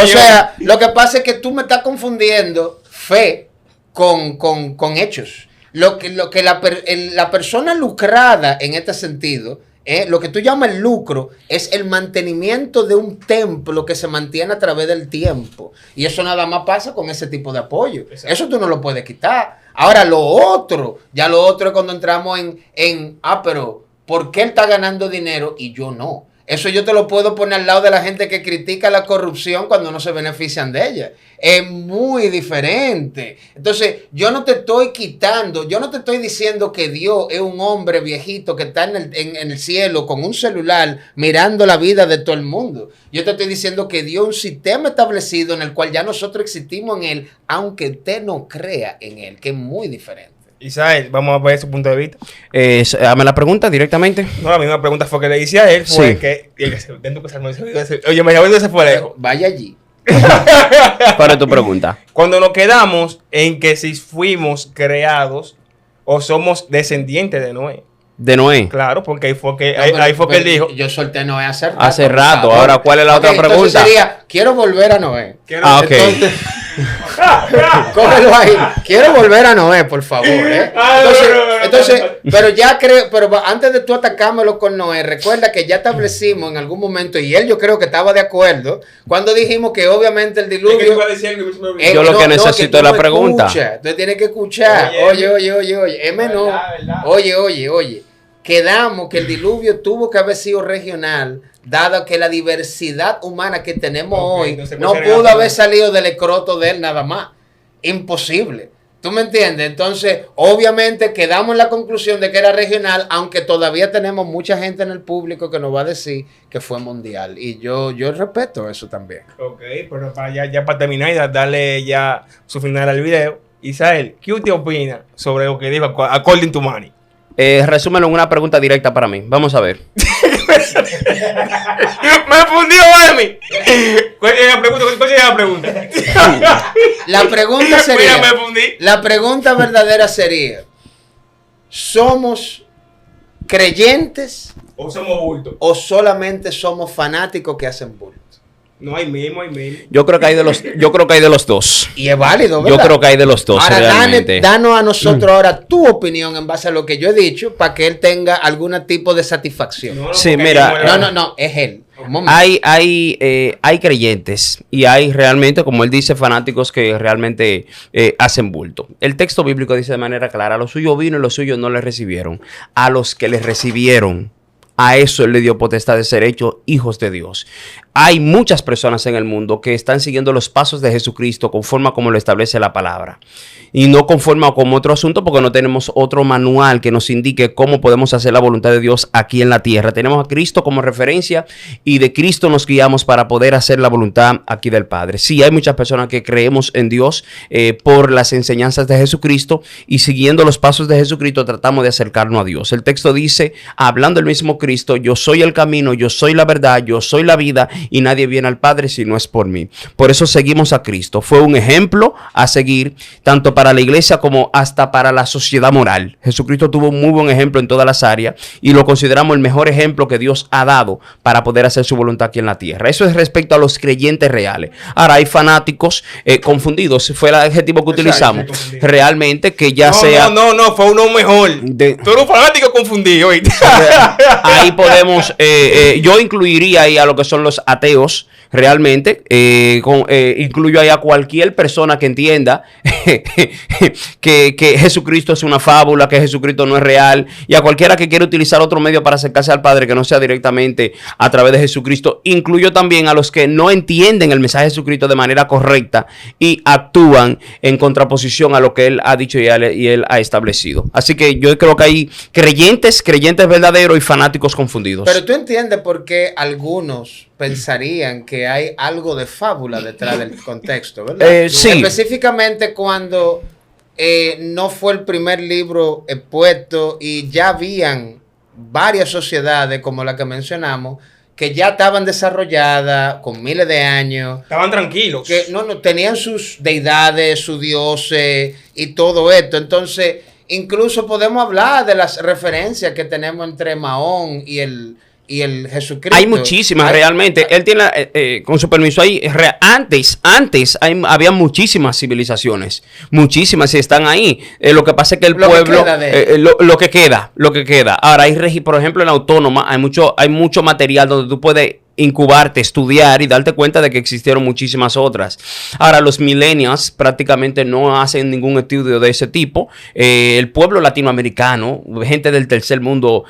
O sea, lo que pasa es que tú me estás confundiendo fe con hechos. Lo que la persona lucrada en este sentido, lo que tú llamas el lucro, es el mantenimiento de un templo que se mantiene a través del tiempo. Y eso nada más pasa con ese tipo de apoyo. Exacto. Eso tú no lo puedes quitar. Ahora lo otro es cuando entramos pero ¿por qué él está ganando dinero y yo no? Eso yo te lo puedo poner al lado de la gente que critica la corrupción cuando no se benefician de ella. Es muy diferente. Entonces, yo no te estoy diciendo que Dios es un hombre viejito que está en el cielo con un celular mirando la vida de todo el mundo. Yo te estoy diciendo que Dios es un sistema establecido en el cual ya nosotros existimos en él, aunque usted no crea en él, que es muy diferente.
Isael, vamos a ver su punto de vista.
Hazme la pregunta directamente.
No, la misma pregunta fue que le hice a él. Fue que oye, me se fue lejos.
Vaya allí.
¿Cuál es tu pregunta?
Cuando nos quedamos en que si fuimos creados o somos descendientes de Noé.
¿De Noé?
Claro, porque ahí fue que él dijo.
Yo solté a Noé hace rato.
Hace
rato. Ahora, ¿cuál es la otra pregunta?
Entonces sería, quiero volver a Noé.
Ok.
Entonces, cógelo ahí. Quiero volver a Noé, por favor. Entonces, pero antes de tú atacármelo con Noé, recuerda que ya establecimos en algún momento, y él yo creo que estaba de acuerdo, cuando dijimos que obviamente el diluvio...
Yo lo que necesito es la pregunta.
Tú tienes que escuchar. Oye. Oye. Quedamos que el diluvio tuvo que haber sido regional, dado que la diversidad humana que tenemos hoy no pudo haber salido del escroto de él nada más. Imposible. ¿Tú me entiendes? Entonces, obviamente quedamos en la conclusión de que era regional, aunque todavía tenemos mucha gente en el público que nos va a decir que fue mundial. Y yo respeto eso también.
Ok, pero ya para terminar y darle ya su final al video, Isael, ¿qué usted opina sobre lo que dijo According to Money?
Resúmelo en una pregunta directa para mí. Vamos a ver.
Me fundió, Emi. ¿Cuál es la pregunta?
La pregunta sería,
Mira, me fundí.
la pregunta verdadera sería, ¿somos creyentes
O somos bultos.
o solamente somos fanáticos que hacen bulto?
No hay mismo, hay mismo.
Yo creo que hay de los dos.
Y es válido,
Yo
¿verdad?
creo que hay de los dos,
Ahora,
realmente.
danos a nosotros ahora tu opinión en base a lo que yo he dicho para que él tenga algún tipo de satisfacción.
Sí,
porque
mira,
No, es él. Un momento.
Hay creyentes y hay realmente, como él dice, fanáticos que realmente hacen bulto. El texto bíblico dice de manera clara, a los suyos vino y los suyos no les recibieron. A los que les recibieron, a eso él le dio potestad de ser hechos hijos de Dios. Hay muchas personas en el mundo que están siguiendo los pasos de Jesucristo conforme a como lo establece la palabra. Y no conforme a como otro asunto porque no tenemos otro manual que nos indique cómo podemos hacer la voluntad de Dios aquí en la tierra. Tenemos a Cristo como referencia y de Cristo nos guiamos para poder hacer la voluntad aquí del Padre. Sí, hay muchas personas que creemos en Dios por las enseñanzas de Jesucristo y siguiendo los pasos de Jesucristo tratamos de acercarnos a Dios. El texto dice, hablando el mismo Cristo, yo soy el camino, yo soy la verdad, yo soy la vida y nadie viene al Padre si no es por mí. Por eso seguimos a Cristo. Fue un ejemplo a seguir tanto para la iglesia como hasta para la sociedad moral. Jesucristo tuvo un muy buen ejemplo en todas las áreas y lo consideramos el mejor ejemplo que Dios ha dado para poder hacer su voluntad aquí en la tierra. Eso es respecto a los creyentes reales. Ahora hay fanáticos confundidos. Fue el adjetivo que utilizamos.
Confundido.
Realmente que ya sea...
No, fue uno mejor. Tú eres un fanático confundido, ¿oíste?
Ahí podemos, yo incluiría ahí a lo que son los ateos, realmente, incluyo ahí a cualquier persona que entienda que Jesucristo es una fábula, que Jesucristo no es real, y a cualquiera que quiera utilizar otro medio para acercarse al Padre que no sea directamente a través de Jesucristo. Incluyo también a los que no entienden el mensaje de Jesucristo de manera correcta y actúan en contraposición a lo que Él ha dicho y Él ha establecido. Así que yo creo que hay creyentes verdaderos y fanáticos confundidos.
Pero tú entiendes por qué algunos pensarían que hay algo de fábula detrás del contexto, ¿verdad?
Sí.
Específicamente cuando no fue el primer libro expuesto y ya habían varias sociedades como la que mencionamos que ya estaban desarrolladas con miles de años.
Estaban tranquilos.
Que no tenían sus deidades, sus dioses y todo esto. Entonces, incluso podemos hablar de las referencias que tenemos entre Mahón y el Jesucristo.
Hay muchísimas, realmente. Él tiene, con su permiso, antes había muchísimas civilizaciones. Muchísimas y están ahí. Lo que pasa es que el pueblo, lo que queda. Ahora, por ejemplo, en la Autónoma hay mucho material donde tú puedes incubarte, estudiar y darte cuenta de que existieron muchísimas otras. Ahora, los millennials prácticamente no hacen ningún estudio de ese tipo. El pueblo latinoamericano, gente del tercer mundo,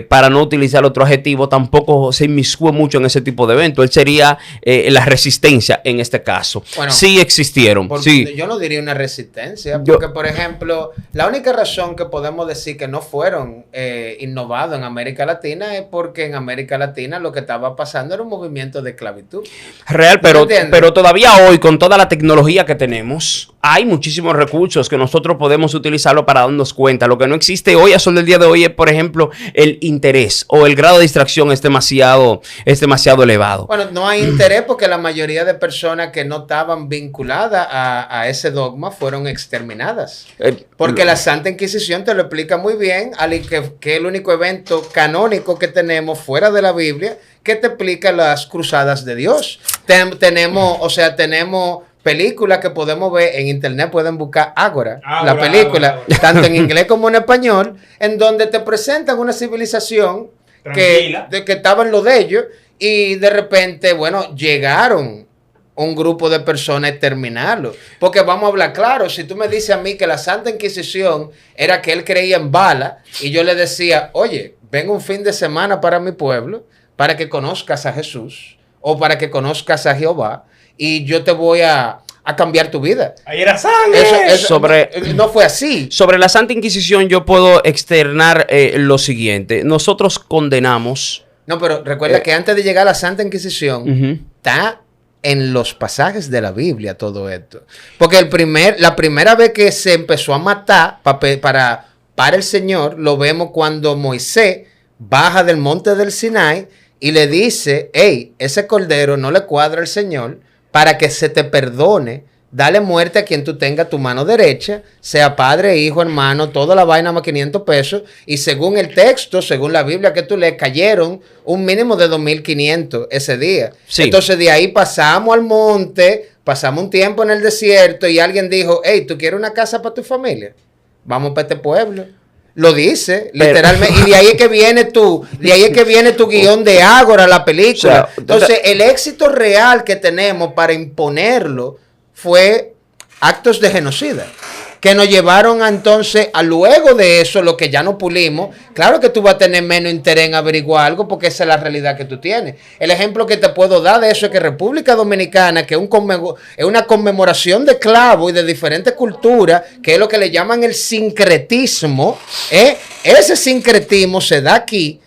para no utilizar otro adjetivo, tampoco se inmiscuye mucho en ese tipo de eventos. Él sería la resistencia en este caso. Bueno, sí existieron. Sí.
Yo no diría una resistencia, porque, por ejemplo, la única razón que podemos decir que no fueron innovados en América Latina es porque en América Latina lo que estaba pasando era un movimiento de esclavitud.
Real, pero todavía hoy, con toda la tecnología que tenemos, hay muchísimos recursos que nosotros podemos utilizarlo para darnos cuenta. Lo que no existe hoy, a sol del día de hoy, es, por ejemplo, el interés o el grado de distracción es demasiado elevado.
Bueno, no hay interés porque la mayoría de personas que no estaban vinculadas a ese dogma fueron exterminadas. Porque la Santa Inquisición te lo explica muy bien, que es el único evento canónico que tenemos fuera de la Biblia que te explica las cruzadas de Dios. Tenemos películas que podemos ver en internet, pueden buscar Ágora, la película, tanto en inglés como en español, en donde te presentan una civilización que estaba en lo de ellos y de repente, bueno, llegaron un grupo de personas a exterminarlo. Porque vamos a hablar claro, si tú me dices a mí que la Santa Inquisición era que él creía en balas y yo le decía, oye, ven un fin de semana para mi pueblo para que conozcas a Jesús o para que conozcas a Jehová y yo te voy a cambiar tu vida.
Ahí era sangre.
No fue así.
Sobre la Santa Inquisición yo puedo externar lo siguiente. Nosotros condenamos...
No, pero recuerda que antes de llegar a la Santa Inquisición, está en los pasajes de la Biblia todo esto. Porque la primera vez que se empezó a matar para el Señor, lo vemos cuando Moisés baja del monte del Sinai y le dice, hey, ese cordero no le cuadra al Señor para que se te perdone. Dale muerte a quien tú tengas tu mano derecha, sea padre, hijo, hermano, toda la vaina más 500 pesos. Y según el texto, según la Biblia que tú lees, cayeron un mínimo de 2.500 ese día. Sí. Entonces de ahí pasamos al monte, pasamos un tiempo en el desierto y alguien dijo, hey, ¿tú quieres una casa para tu familia? Vamos para este pueblo. Lo dice, literalmente. Y de ahí es que viene tu guión de Ágora, la película. O sea, entonces, el éxito real que tenemos para imponerlo fue actos de genocida que nos llevaron a entonces a luego de eso, lo que ya no pulimos. Claro que tú vas a tener menos interés en averiguar algo porque esa es la realidad que tú tienes. El ejemplo que te puedo dar de eso es que República Dominicana, que es una conmemoración de clavos y de diferentes culturas, que es lo que le llaman el sincretismo, ese sincretismo se da aquí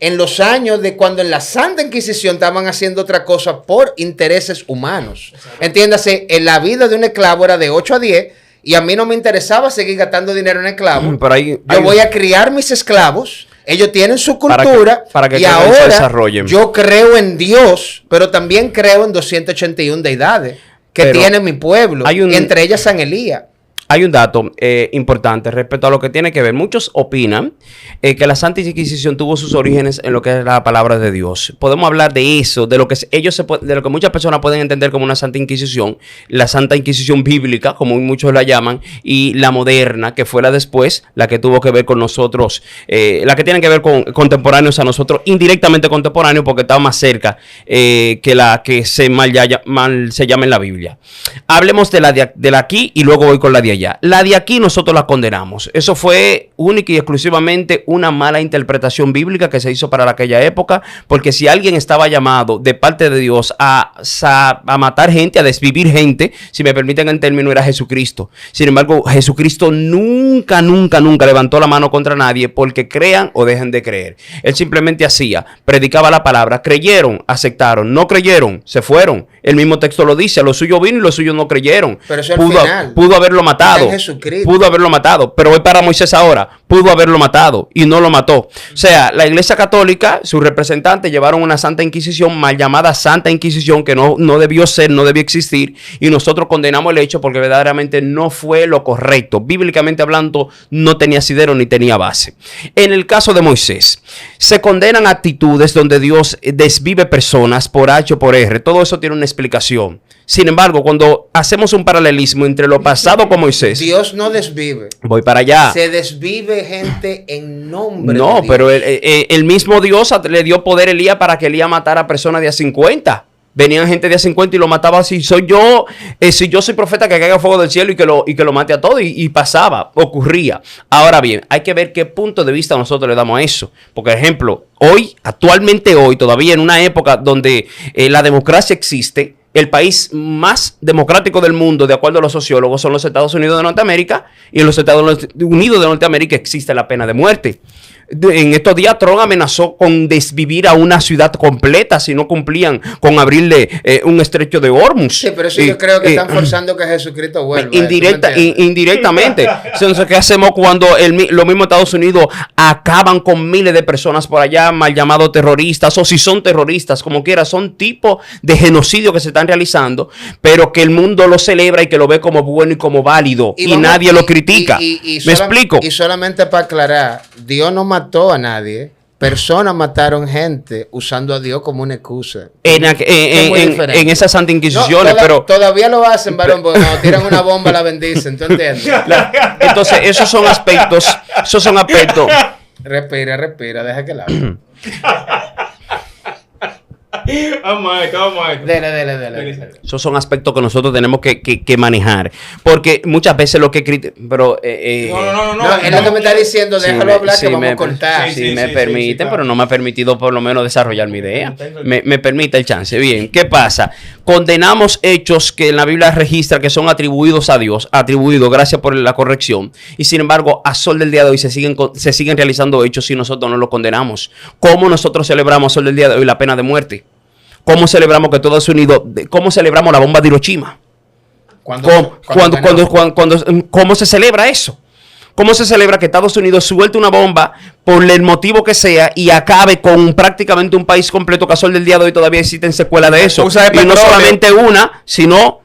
en los años de cuando en la Santa Inquisición estaban haciendo otra cosa por intereses humanos. Entiéndase, en la vida de un esclavo era de 8 a 10 y a mí no me interesaba seguir gastando dinero en esclavos. Yo voy a criar mis esclavos, ellos tienen su cultura
para que
y ahora yo creo en Dios, pero también creo en 281 deidades que tiene mi pueblo, entre ellas San Elías.
Hay un dato importante respecto a lo que tiene que ver. Muchos opinan que la Santa Inquisición tuvo sus orígenes en lo que es la palabra de Dios. Podemos hablar de eso, de lo que de lo que muchas personas pueden entender como una Santa Inquisición, la Santa Inquisición bíblica, como muchos la llaman, y la moderna, que fue la después, la que tuvo que ver con nosotros, la que tiene que ver con contemporáneos a nosotros, indirectamente contemporáneos, porque está más cerca que la que se llama en la Biblia. Hablemos de la aquí y luego voy con la de allá. La de aquí nosotros la condenamos. Eso fue única y exclusivamente una mala interpretación bíblica que se hizo para aquella época, porque si alguien estaba llamado de parte de Dios a matar gente, a desvivir gente, si me permiten el término, era Jesucristo. Sin embargo, Jesucristo nunca levantó la mano contra nadie porque crean o dejen de creer. Él simplemente predicaba la palabra, creyeron, aceptaron, no creyeron, se fueron. El mismo texto lo dice, a lo suyo vino y los suyos no creyeron.
Pero eso
pudo haberlo matado. Pudo haberlo matado, pero voy para Moisés ahora. Pudo haberlo matado y no lo mató. O sea, la Iglesia Católica, sus representantes llevaron una Santa Inquisición, mal llamada Santa Inquisición, que no debió ser, no debió existir, y nosotros condenamos el hecho porque verdaderamente no fue lo correcto. Bíblicamente hablando, no tenía asidero ni tenía base. En el caso de Moisés, se condenan actitudes donde Dios desvive personas por H o por R. Todo eso tiene una explicación. Sin embargo, cuando hacemos un paralelismo entre lo pasado con Moisés,
Dios no desvive.
Voy para allá.
Se desvive gente en nombre de
Dios.
No,
pero el mismo Dios le dio poder a Elías para que Elías matara a personas de a 50. Venían gente de a 50 y lo mataba así. Si yo soy profeta, que caiga fuego del cielo y que lo mate a todo. Y pasaba, ocurría. Ahora bien, hay que ver qué punto de vista nosotros le damos a eso. Porque, por ejemplo, actualmente hoy, todavía en una época donde la democracia existe, el país más democrático del mundo, de acuerdo a los sociólogos, son los Estados Unidos de Norteamérica. Y en los Estados Unidos de Norteamérica existe la pena de muerte. En estos días Trump amenazó con desvivir a una ciudad completa si no cumplían con abrirle un estrecho de Hormuz.
Sí, pero eso yo creo que están forzando que Jesucristo vuelva.
Indirectamente. Entonces, ¿qué hacemos cuando los mismos Estados Unidos acaban con miles de personas por allá, mal llamados terroristas, o si son terroristas, como quiera, son tipos de genocidio que se están realizando, pero que el mundo lo celebra y que lo ve como bueno y como válido, y nadie lo critica? ¿Me explico?
Y solamente para aclarar, Dios no mató a nadie. Personas mataron gente usando a Dios como una excusa.
En esas Santa Inquisiciones, pero
todavía lo hacen, varón, porque cuando tiran una bomba la bendicen, ¿tú entiendes?
Entonces, esos son aspectos.
Respira, deja que la hable.
Vamos a esto.
Dele.
Esos son aspectos que nosotros tenemos que manejar. Porque muchas veces lo que pero
no, es lo que me está diciendo, déjalo hablar, que vamos a cortar.
Si me permiten, pero no me ha permitido por lo menos desarrollar mi idea. Me permite el chance. Bien, ¿qué pasa? Condenamos hechos que en la Biblia registra que son atribuidos a Dios, gracias por la corrección. Y sin embargo, a sol del día de hoy se siguen realizando hechos y nosotros no los condenamos. ¿Cómo nosotros celebramos a sol del día de hoy la pena de muerte? ¿Cómo celebramos que todo es unido? ¿Cómo celebramos la bomba de Hiroshima? ¿Cómo se celebra eso? ¿Cómo se celebra que Estados Unidos suelte una bomba por el motivo que sea y acabe con prácticamente un país completo, que a sol del día de hoy todavía existen secuelas de eso?
Usa de
Y no
petróleo.
solamente una, sino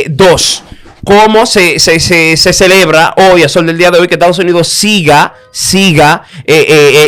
dos. ¿Cómo se celebra hoy, a sol del día de hoy, que Estados Unidos siga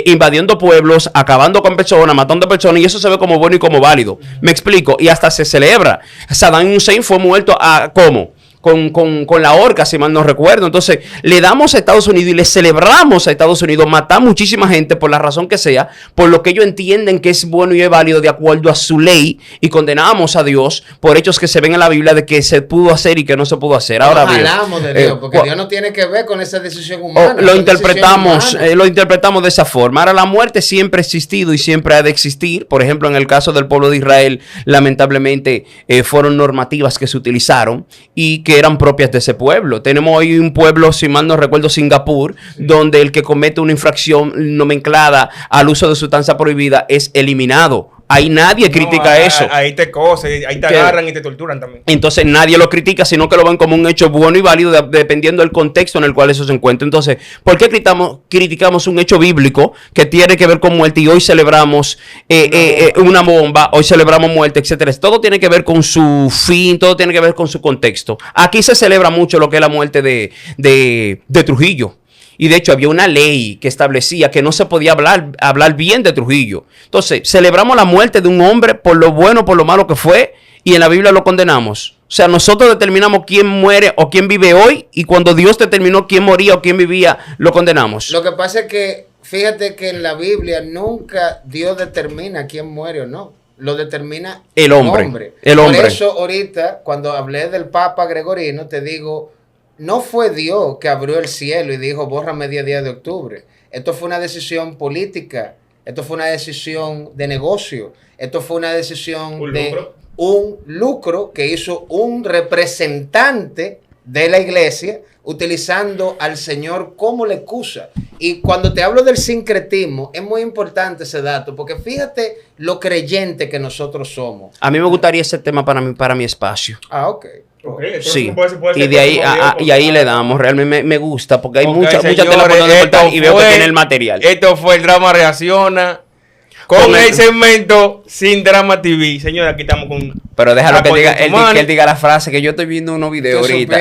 invadiendo pueblos, acabando con personas, matando personas, y eso se ve como bueno y como válido? Me explico, y hasta se celebra. Saddam Hussein fue muerto ¿cómo? Con la horca, si mal no recuerdo. Entonces, le damos a Estados Unidos y le celebramos a Estados Unidos matar muchísima gente por la razón que sea, por lo que ellos entienden que es bueno y es válido de acuerdo a su ley, y condenamos a Dios por hechos que se ven en la Biblia de que se pudo hacer y que no se pudo hacer. Ahora bien,
hablamos de Dios, porque Dios no tiene que ver con esa decisión humana.
lo interpretamos de esa forma. Ahora, la muerte siempre ha existido y siempre ha de existir. Por ejemplo, en el caso del pueblo de Israel, lamentablemente fueron normativas que se utilizaron y que eran propias de ese pueblo. Tenemos hoy un pueblo, si mal no recuerdo, Singapur, donde el que comete una infracción nomenclada al uso de sustancia prohibida es eliminado. Ahí nadie critica eso.
Ahí te cosen, ahí te agarran y te torturan también.
Entonces nadie lo critica, sino que lo ven como un hecho bueno y válido dependiendo del contexto en el cual eso se encuentra. Entonces, ¿por qué criticamos un hecho bíblico que tiene que ver con muerte y hoy celebramos una bomba, hoy celebramos muerte, etcétera? Todo tiene que ver con su fin, todo tiene que ver con su contexto. Aquí se celebra mucho lo que es la muerte de Trujillo. Y de hecho había una ley que establecía que no se podía hablar bien de Trujillo. Entonces, celebramos la muerte de un hombre por lo bueno, por lo malo que fue, y en la Biblia lo condenamos. O sea, nosotros determinamos quién muere o quién vive hoy, y cuando Dios determinó quién moría o quién vivía, lo condenamos.
Lo que pasa es que, fíjate que en la Biblia nunca Dios determina quién muere o no. Lo determina
el hombre. El hombre.
Por eso ahorita, cuando hablé del Papa Gregorino, te digo, no fue Dios que abrió el cielo y dijo, bórrame 10 días de octubre. Esto fue una decisión política. Esto fue una decisión de negocio. Esto fue una decisión un lucro que hizo un representante de la iglesia utilizando al Señor como la excusa. Y cuando te hablo del sincretismo, es muy importante ese dato, porque fíjate lo creyente que nosotros somos.
A mí me gustaría ese tema para mi espacio.
Ah, ok.
Okay,
sí,
puede
y de ahí y ahí le damos, realmente me gusta porque hay mucha
señores,
tela por donde cortar y veo que tiene el material.
Esto fue el Drama Reacciona con el segmento Sin Drama TV. Señora, aquí estamos con...
Pero déjalo que él diga la frase, que yo estoy viendo unos videos ahorita.